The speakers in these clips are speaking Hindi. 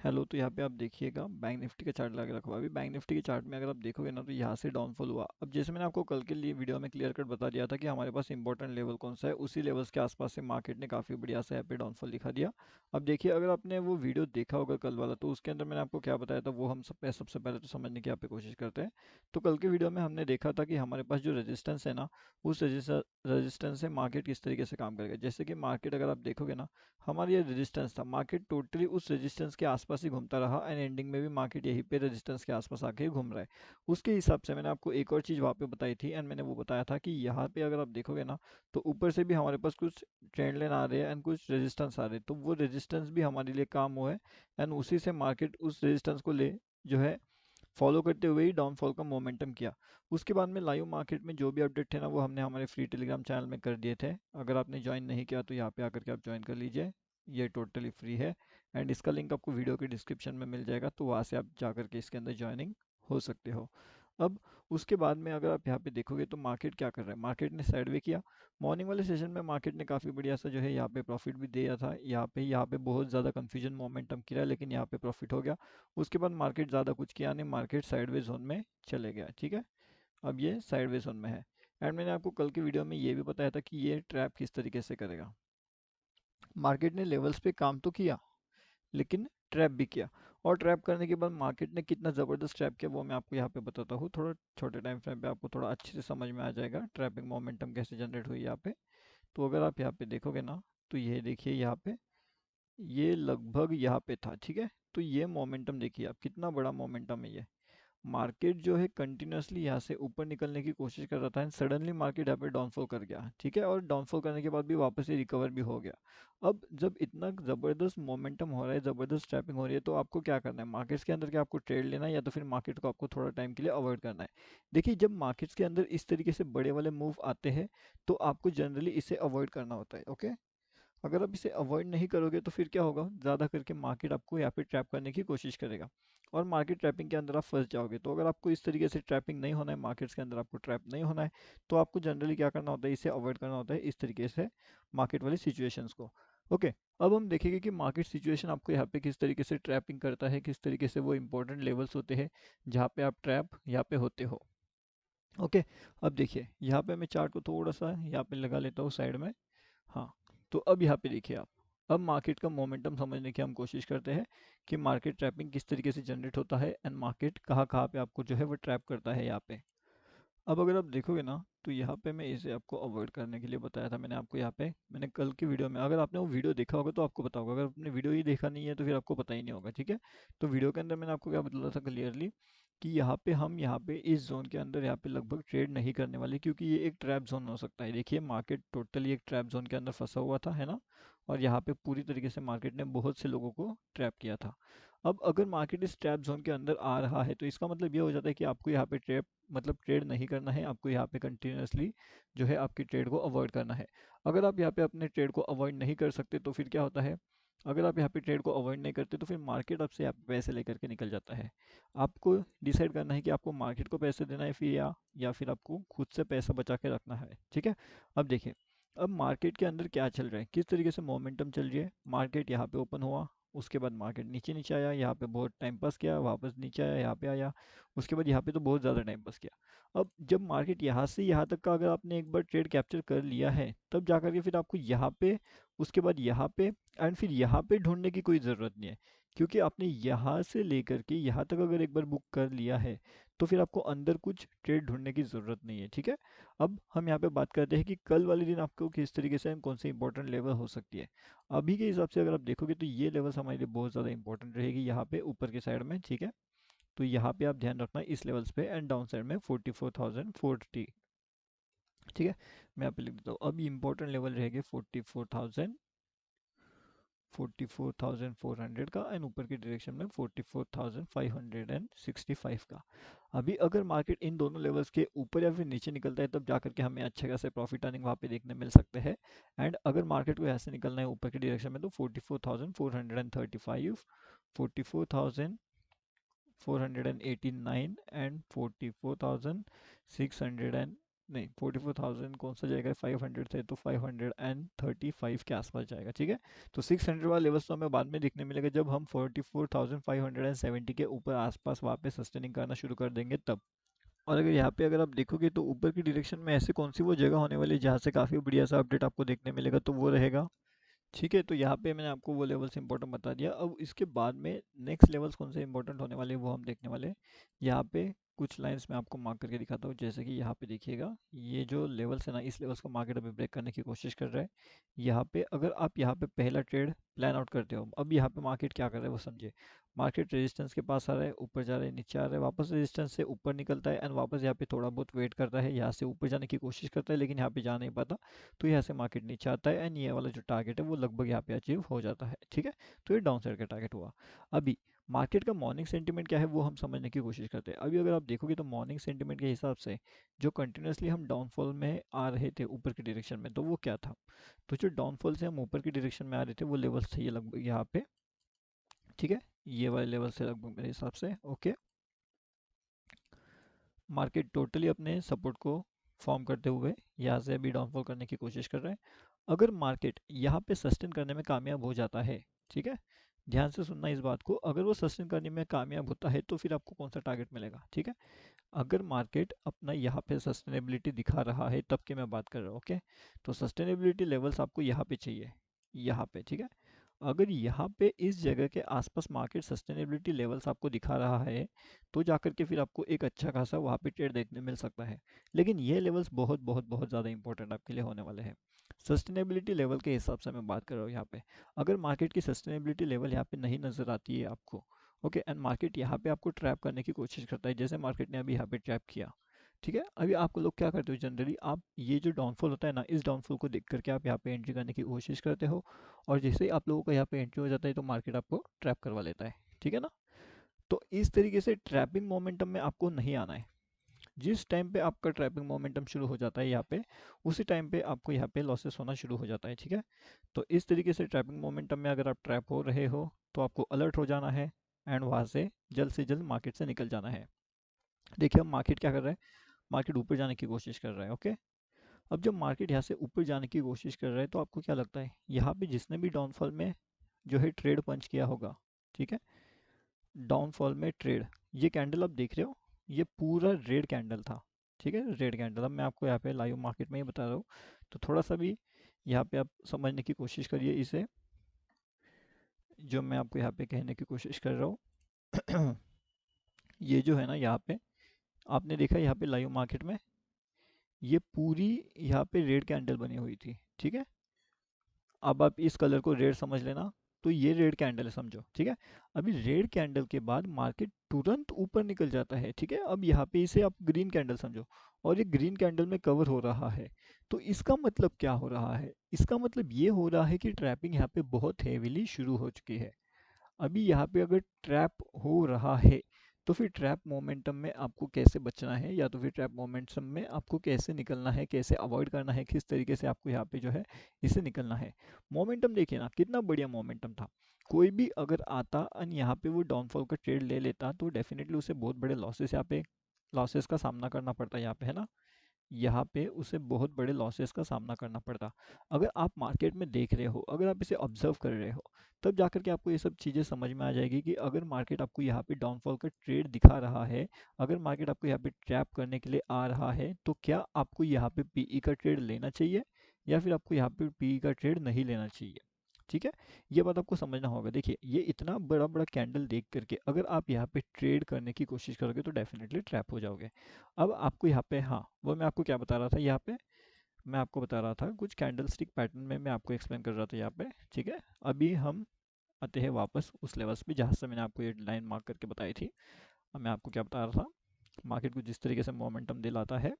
हेलो। तो यहाँ पे आप देखिएगा बैंक निफ्टी का चार्ट लगा रखा हुआ है। अभी बैंक निफ्टी के चार्ट में अगर आप देखोगे ना तो यहाँ से डाउनफॉल हुआ। अब जैसे मैंने आपको कल के लिए वीडियो में क्लियर कट बता दिया था कि हमारे पास इंपॉर्टेंट लेवल कौन सा है, उसी लेवल्स के आसपास से मार्केट ने काफ़ी बढ़िया सा यहाँ पे डाउनफॉल दिखा दिया। अब देखिए, अगर आपने वो वीडियो देखा होगा कल वाला, तो उसके अंदर मैंने आपको क्या बताया था वो हम सबसे पहले तो समझने की यहाँ पे कोशिश करते हैं। तो कल के वीडियो में हमने देखा था कि हमारे पास जो रेजिस्टेंस है ना, उस रेजिस्टेंस से मार्केट किस तरीके से काम करेगा। जैसे कि मार्केट अगर आप देखोगे ना, हमारा ये रेजिस्टेंस था, मार्केट टोटली उस रेजिस्टेंस के आसपास ही घूमता रहा एंड एंडिंग में भी मार्केट यहीं पे रेजिस्टेंस के आसपास आके ही घूम रहा है। उसके हिसाब से मैंने आपको एक और चीज़ वहाँ पे बताई थी एंड मैंने वो बताया था कि यहाँ पे अगर आप देखोगे ना, तो ऊपर से भी हमारे पास कुछ ट्रेंड लाइन आ रहे हैं एंड कुछ रेजिस्टेंस आ रहे हैं, तो वो रेजिस्टेंस भी हमारे लिए काम हुआ है एंड उसी से मार्केट उस रेजिस्टेंस को ले जो है फॉलो करते हुए ही डाउनफॉल का मोमेंटम किया। उसके बाद में लाइव मार्केट में जो भी अपडेट थे ना, वो हमने हमारे फ्री टेलीग्राम चैनल में कर दिए थे। अगर आपने ज्वाइन नहीं किया तो यहाँ पे आकर के आप ज्वाइन कर लीजिए, ये टोटली फ्री है एंड इसका लिंक आपको वीडियो के डिस्क्रिप्शन में मिल जाएगा, तो वहाँ से आप जा कर के इसके अंदर ज्वाइनिंग हो सकते हो। अब उसके बाद में अगर आप यहाँ पे देखोगे तो मार्केट क्या कर रहा है, मार्केट ने साइडवे किया। मॉर्निंग वाले सेशन में मार्केट ने काफ़ी बढ़िया सा जो है यहाँ पे प्रॉफिट भी दिया था। यहाँ पे बहुत ज़्यादा कंफ्यूजन मोमेंटम किया, लेकिन यहाँ पे प्रॉफिट हो गया। उसके बाद मार्केट ज़्यादा कुछ किया नहीं, मार्केट साइडवेज जोन में चले गया। ठीक है, अब ये साइडवेज जोन में है एंड मैंने आपको कल की वीडियो में ये भी बताया था कि ये ट्रैप किस तरीके से करेगा। मार्केट ने लेवल्स पे काम तो किया, लेकिन ट्रैप भी किया। और ट्रैप करने के बाद मार्केट ने कितना ज़बरदस्त ट्रैप किया वो मैं आपको यहाँ पे बताता हूँ। थोड़ा छोटे टाइम फ्रेम पे आपको थोड़ा अच्छे से समझ में आ जाएगा ट्रैपिंग मोमेंटम कैसे जनरेट हुई यहाँ पे। तो अगर आप यहाँ पे देखोगे ना, तो ये देखिए यहाँ पे ये लगभग यहाँ पे था। ठीक है, तो ये मोमेंटम देखिए आप, कितना बड़ा मोमेंटम है ये। मार्केट जो है कंटिन्यूअसली यहाँ से ऊपर निकलने की कोशिश कर रहा था एंड सडनली मार्केट यहाँ पे डाउनफॉल कर गया। ठीक है, और डाउनफॉल करने के बाद भी वापस से रिकवर भी हो गया। अब जब इतना ज़बरदस्त मोमेंटम हो रहा है, ज़बरदस्त ट्रैपिंग हो रही है, तो आपको क्या करना है मार्केट्स के अंदर, क्या आपको ट्रेड लेना है या तो फिर मार्केट को आपको थोड़ा टाइम के लिए अवॉइड करना है। देखिए, जब मार्केट्स के अंदर इस तरीके से बड़े वाले मूव आते हैं तो आपको जनरली इसे अवॉइड करना होता है। ओके, अगर आप इसे अवॉइड नहीं करोगे तो फिर क्या होगा, ज़्यादा करके मार्केट आपको यहाँ पे ट्रैप करने की कोशिश करेगा और मार्केट ट्रैपिंग के अंदर आप फंस जाओगे। तो अगर आपको इस तरीके से ट्रैपिंग नहीं होना है, मार्केट्स के अंदर आपको ट्रैप नहीं होना है, तो आपको जनरली क्या करना होता है, इसे अवॉइड करना होता है इस तरीके से मार्केट वाली सिचुएशंस को। ओके, अब हम देखेंगे कि मार्केट सिचुएशन आपको यहाँ पे किस तरीके से ट्रैपिंग करता है, किस तरीके से वो इंपॉर्टेंट लेवल्स होते हैं जहाँ पे आप ट्रैप यहाँ पे होते हो। ओके, अब देखिए यहाँ पे मैं चार्ट को थोड़ा सा यहाँ पे लगा लेता हूँ साइड में। हाँ, तो अब यहाँ पे देखिए आप, अब मार्केट का मोमेंटम समझने की हम कोशिश करते हैं कि मार्केट ट्रैपिंग किस तरीके से जनरेट होता है एंड मार्केट कहाँ कहाँ पे आपको जो है वो ट्रैप करता है यहाँ पे। अब अगर आप देखोगे ना, तो यहाँ पे मैं इसे आपको अवॉइड करने के लिए बताया था मैंने आपको। यहाँ पे मैंने कल की वीडियो में, अगर आपने वो वीडियो देखा होगा तो आपको पता होगा, अगर आपने वीडियो ही देखा नहीं है तो फिर आपको पता ही नहीं होगा। ठीक है, तो वीडियो के अंदर मैंने आपको क्या बताया था क्लियरली कि यहाँ पे इस जोन के अंदर यहाँ पे लगभग ट्रेड नहीं करने वाले, क्योंकि ये एक ट्रैप जोन हो सकता है। देखिए, मार्केट टोटली एक ट्रैप जोन के अंदर फंसा हुआ था, है ना, और यहाँ पे पूरी तरीके से मार्केट ने बहुत से लोगों को ट्रैप किया था। अब अगर मार्केट इस ट्रैप जोन के अंदर आ रहा है तो इसका मतलब ये हो जाता है कि आपको यहाँ पे ट्रैप मतलब ट्रेड नहीं करना है, आपको यहाँ पे कंटिन्यूअसली जो है आपकी ट्रेड को अवॉइड करना है। अगर आप यहाँ पे अपने ट्रेड को अवॉइड नहीं कर सकते तो फिर क्या होता है, अगर आप यहाँ पे ट्रेड को अवॉइड नहीं करते तो फिर मार्केट आपसे यहाँ पे पैसे लेकर के निकल जाता है। आपको डिसाइड करना है कि आपको मार्केट को पैसे देना है फिर या फिर आपको खुद से पैसा बचा के रखना है। ठीक है, अब देखिए, अब मार्केट के अंदर क्या चल रहा है, किस तरीके से मोमेंटम चल रही है। मार्केट यहाँ पे ओपन हुआ, उसके बाद मार्केट नीचे नीचे आया, यहाँ पे बहुत टाइम पास किया, वापस नीचे आया, यहाँ पे आया, उसके बाद यहाँ पे तो बहुत ज़्यादा टाइम पास किया। अब जब मार्केट यहाँ से यहाँ तक का अगर आपने एक बार ट्रेड कैप्चर कर लिया है, तब जा करके फिर आपको यहाँ पे, उसके बाद यहाँ पे एंड फिर यहाँ पे ढूंढने की कोई ज़रूरत नहीं है, क्योंकि आपने यहाँ से लेकर के यहाँ तक अगर एक बार बुक कर लिया है तो फिर आपको अंदर कुछ ट्रेड ढूंढने की ज़रूरत नहीं है। ठीक है, अब हम यहाँ पे बात करते हैं कि कल वाले दिन आपको किस तरीके से कौन सी इंपॉर्टेंट लेवल हो सकती है। अभी के हिसाब से अगर आप देखोगे तो ये लेवल्स हमारे लिए बहुत ज़्यादा इंपॉर्टेंट रहेगी यहाँ पे ऊपर के साइड में। ठीक है, तो यहाँ पे आप ध्यान रखना इस लेवल्स पे एंड डाउन साइड में 44,040। ठीक है, मैं यहाँ पे लिख देता हूँ, अब इंपॉर्टेंट लेवल रहेगी 44,400 का एंड ऊपर की डायरेक्शन में 44,565 का। अभी अगर मार्केट इन दोनों लेवल्स के ऊपर या फिर नीचे निकलता है तब जा करके हमें अच्छे खासे प्रॉफिट अर्निंग वहाँ पे देखने मिल सकते हैं। एंड अगर मार्केट को ऐसे निकलना है ऊपर की डायरेक्शन में तो 44,435, 44,489 एंड 44,600 नहीं 44,000 कौन सा जाएगा, 500 से तो 535 के आसपास जाएगा, ठीक है। तो 600 वाला लेवल्स तो हमें बाद में दिखने मिलेगा जब हम 44,570 के ऊपर आसपास वहाँ पे सस्टेनिंग करना शुरू कर देंगे तब। और अगर यहाँ पे अगर आप देखोगे तो ऊपर की डायरेक्शन में ऐसे कौन सी वो जगह होने वाली है जहाँ से काफ़ी बढ़िया सा अपडेट आपको देखने मिलेगा, तो वो रहेगा, ठीक है। तो यहाँ पे मैंने आपको वो लेवल्स इंपॉर्टेंट बता दिया। अब इसके बाद में नेक्स्ट लेवल्स कौन से इंपॉर्टेंट होने वाले हैं वो हम देखने वाले हैं। यहाँ पे कुछ लाइंस मैं आपको मार्क करके दिखाता हूँ, जैसे कि यहाँ पे देखिएगा, ये जो लेवल्स है ना, इस लेवल्स को मार्केट अभी ब्रेक करने की कोशिश कर रहा है। यहाँ पे अगर आप यहाँ पे पहला ट्रेड प्लान आउट करते हो, अब यहाँ पे मार्केट क्या कर रहा है वो समझिए। मार्केट रेजिस्टेंस के पास आ रहा है, ऊपर जा रहा है, नीचे आ रहा है, वापस रेजिस्टेंस से ऊपर निकलता है एंड वापस यहाँ पे थोड़ा बहुत वेट करता है, यहाँ से ऊपर जाने की कोशिश करता है लेकिन यहाँ पे जा नहीं पाता, तो यहाँ से मार्केट नीचे आता है एंड ये वाला जो टारगेट है वो लगभग यहाँ पे अचीव हो जाता है, ठीक है। तो ये डाउन साइड का टारगेट हुआ। अभी मार्केट का मॉर्निंग सेंटीमेंट क्या है वो हम समझने की कोशिश करते हैं। अभी अगर आप देखोगे तो मॉर्निंग सेंटीमेंट के हिसाब से जो कंटिन्यूसली हम डाउनफॉल में आ रहे थे ऊपर की डायरेक्शन में, तो वो क्या था, तो जो डाउनफॉल से हम ऊपर की डायरेक्शन में आ रहे थे वो लेवल्स थे ये लगभग यहाँ पे, ठीक है। ये वाले लेवल से लगभग मेरे हिसाब से, ओके। मार्केट टोटली अपने सपोर्ट को फॉर्म करते हुए यहाँ से अभी डाउनफॉल करने की कोशिश कर रहे हैं। अगर मार्केट यहाँ पे सस्टेन करने में कामयाब हो जाता है, ठीक है, ध्यान से सुनना इस बात को, अगर वो सस्टेन करने में कामयाब होता है तो फिर आपको कौन सा टारगेट मिलेगा, ठीक है। अगर मार्केट अपना यहाँ पे सस्टेनेबिलिटी दिखा रहा है तब की मैं बात कर रहा हूँ, ओके। तो सस्टेनेबिलिटी लेवल्स आपको यहाँ पे चाहिए, यहाँ पे, ठीक है। अगर यहाँ पे इस जगह के आसपास मार्केट सस्टेनेबिलिटी लेवल्स आपको दिखा रहा है तो जाकर के फिर आपको एक अच्छा खासा वहाँ पे ट्रेड देखने मिल सकता है। लेकिन ये लेवल्स बहुत बहुत बहुत ज़्यादा इंपॉर्टेंट आपके लिए होने वाले हैं। सस्टेनेबिलिटी लेवल के हिसाब से मैं बात कर रहा हूँ यहाँ पे। अगर मार्केट की सस्टेनेबिलिटी लेवल यहाँ पे नहीं नज़र आती है आपको, ओके, एंड मार्केट यहाँ पे आपको ट्रैप करने की कोशिश करता है जैसे मार्केट ने अभी यहाँ पे ट्रैप किया, ठीक है। अभी आप लोग क्या करते हो जनरली, आप ये जो डाउनफॉल होता है ना, इस डाउनफॉल को देख करके आप यहाँ पे एंट्री करने की कोशिश करते हो और जैसे ही आप लोगों का यहाँ पे एंट्री हो जाता है तो मार्केट आपको ट्रैप करवा लेता है, ठीक है ना। तो इस तरीके से ट्रैपिंग मोमेंटम में आपको नहीं आना है। जिस टाइम पे आपका ट्रैपिंग मोमेंटम शुरू हो जाता है यहाँ पे, उसी टाइम पे आपको यहाँ पे लॉसेस होना शुरू हो जाता है, ठीक है। तो इस तरीके से ट्रैपिंग मोमेंटम में अगर आप ट्रैप हो रहे हो तो आपको अलर्ट हो जाना है एंड वहाँ से जल्द मार्केट से निकल जाना है। देखिए अब मार्केट क्या कर रहा है, मार्केट ऊपर जाने की कोशिश कर रहा है, ओके। अब जब मार्केट यहाँ से ऊपर जाने की कोशिश कर रहा है तो आपको क्या लगता है, यहाँ पे जिसने भी डाउनफॉल में जो है ट्रेड पंच किया होगा, ठीक है, डाउनफॉल में ट्रेड, ये कैंडल आप देख रहे हो, ये पूरा रेड कैंडल था, ठीक है, रेड कैंडल। अब मैं आपको यहाँ पे लाइव मार्केट में ही बता रहा हूँ, तो थोड़ा सा भी यहाँ पे आप समझने की कोशिश करिए इसे, जो मैं आपको यहाँ पे कहने की कोशिश कर रहा हूँ। ये जो है ना यहाँ पे, आपने देखा यहाँ पे लाइव मार्केट में ये पूरी यहाँ पे रेड कैंडल बनी हुई थी, ठीक है। अब आप इस कलर को रेड समझ लेना, तो ये रेड कैंडल है समझो, ठीक है। अभी रेड कैंडल के बाद मार्केट तुरंत ऊपर निकल जाता है, ठीक है। अब यहाँ पे इसे आप ग्रीन कैंडल समझो और ये ग्रीन कैंडल में कवर हो रहा है, तो इसका मतलब क्या हो रहा है, इसका मतलब ये हो रहा है कि ट्रैपिंग यहाँ पे बहुत हेविली शुरू हो चुकी है। अभी यहाँ पे अगर ट्रैप हो रहा है तो फिर ट्रैप मोमेंटम में आपको कैसे बचना है, या तो फिर ट्रैप मोमेंटम में आपको कैसे निकलना है, कैसे अवॉइड करना है, किस तरीके से आपको यहाँ पे जो है इससे निकलना है। मोमेंटम देखिए ना कितना बढ़िया मोमेंटम था। कोई भी अगर आता और यहाँ पे वो डाउनफॉल का ट्रेड ले लेता तो डेफिनेटली उसे बहुत बड़े लॉसेस यहाँ पे लॉसेस का सामना करना पड़ता है यहाँ पे, है ना। यहाँ पे उसे बहुत बड़े लॉसेस का सामना करना पड़ता। अगर आप मार्केट में देख रहे हो, अगर आप इसे ऑब्जर्व कर रहे हो, तब जाकर के आपको ये सब चीज़ें समझ में आ जाएगी कि अगर मार्केट आपको यहाँ पे डाउनफॉल का ट्रेड दिखा रहा है, अगर मार्केट आपको यहाँ पे ट्रैप करने के लिए आ रहा है, तो क्या आपको यहाँ पे पीई का ट्रेड लेना चाहिए या फिर आपको यहाँ पे पीई का ट्रेड नहीं लेना चाहिए, ठीक है। ये बात आपको समझना होगा। देखिए ये इतना बड़ा बड़ा कैंडल देख करके अगर आप यहाँ पे ट्रेड करने की कोशिश करोगे तो डेफिनेटली ट्रैप हो जाओगे। अब आपको यहाँ पे, हाँ वो मैं आपको क्या बता रहा था यहाँ पे, मैं आपको बता रहा था कुछ कैंडल स्टिक पैटर्न में मैं आपको एक्सप्लेन कर रहा था यहाँ पे, ठीक है। अभी हम आते हैं वापस उस लेवल्स पे जहाँ से मैंने आपको ये लाइन मार्क करके बताई थी। अब मैं आपको क्या बता रहा था, मार्केट को जिस तरीके से मोमेंटम दिलाता है,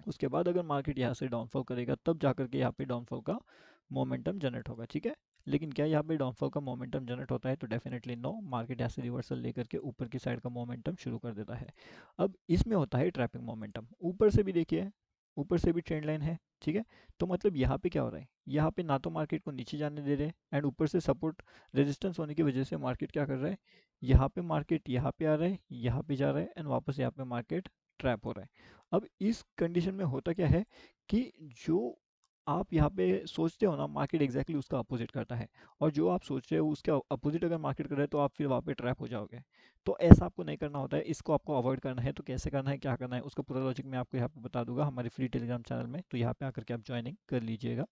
उसके बाद अगर मार्केट यहाँ से डाउनफॉल करेगा तब जाकर के यहाँ पे डाउनफॉल का मोमेंटम जनरेट होगा, ठीक है। लेकिन क्या यहाँ पे डाउनफॉल का मोमेंटम जनरेट होता है, तो डेफिनेटली नो, मार्केट यहाँ से रिवर्सल लेकर के ऊपर की साइड का मोमेंटम शुरू कर देता है। अब इसमें होता है ट्रैपिंग मोमेंटम, ऊपर से भी देखिए, ऊपर से भी ट्रेंड लाइन है, ठीक है। तो मतलब यहाँ पे क्या हो रहा है, यहाँ पे ना तो मार्केट को नीचे जाने दे रहे हैं एंड ऊपर से सपोर्ट रेजिस्टेंस होने की वजह से मार्केट क्या कर रहा है, यहाँ पे मार्केट यहाँ पे आ रहा है, यहाँ पे जा रहा है एंड वापस यहाँ पे मार्केट ट्रैप हो रहा है। अब इस कंडीशन में होता क्या है कि जो आप यहाँ पे सोचते हो ना, मार्केट एग्जैक्टली उसका अपोजिट करता है। और जो आप सोच रहे हो उसके अपोजिट अगर मार्केट कर रहा है तो आप फिर वहाँ पे ट्रैप हो जाओगे। तो ऐसा आपको नहीं करना होता है, इसको आपको अवॉइड करना है। तो कैसे करना है, क्या करना है, उसका पूरा लॉजिक मैं आपको यहाँ पे बता दूंगा हमारे फ्री टेलीग्राम चैनल में, तो यहाँ पे आकर के आप ज्वाइनिंग कर लीजिएगा।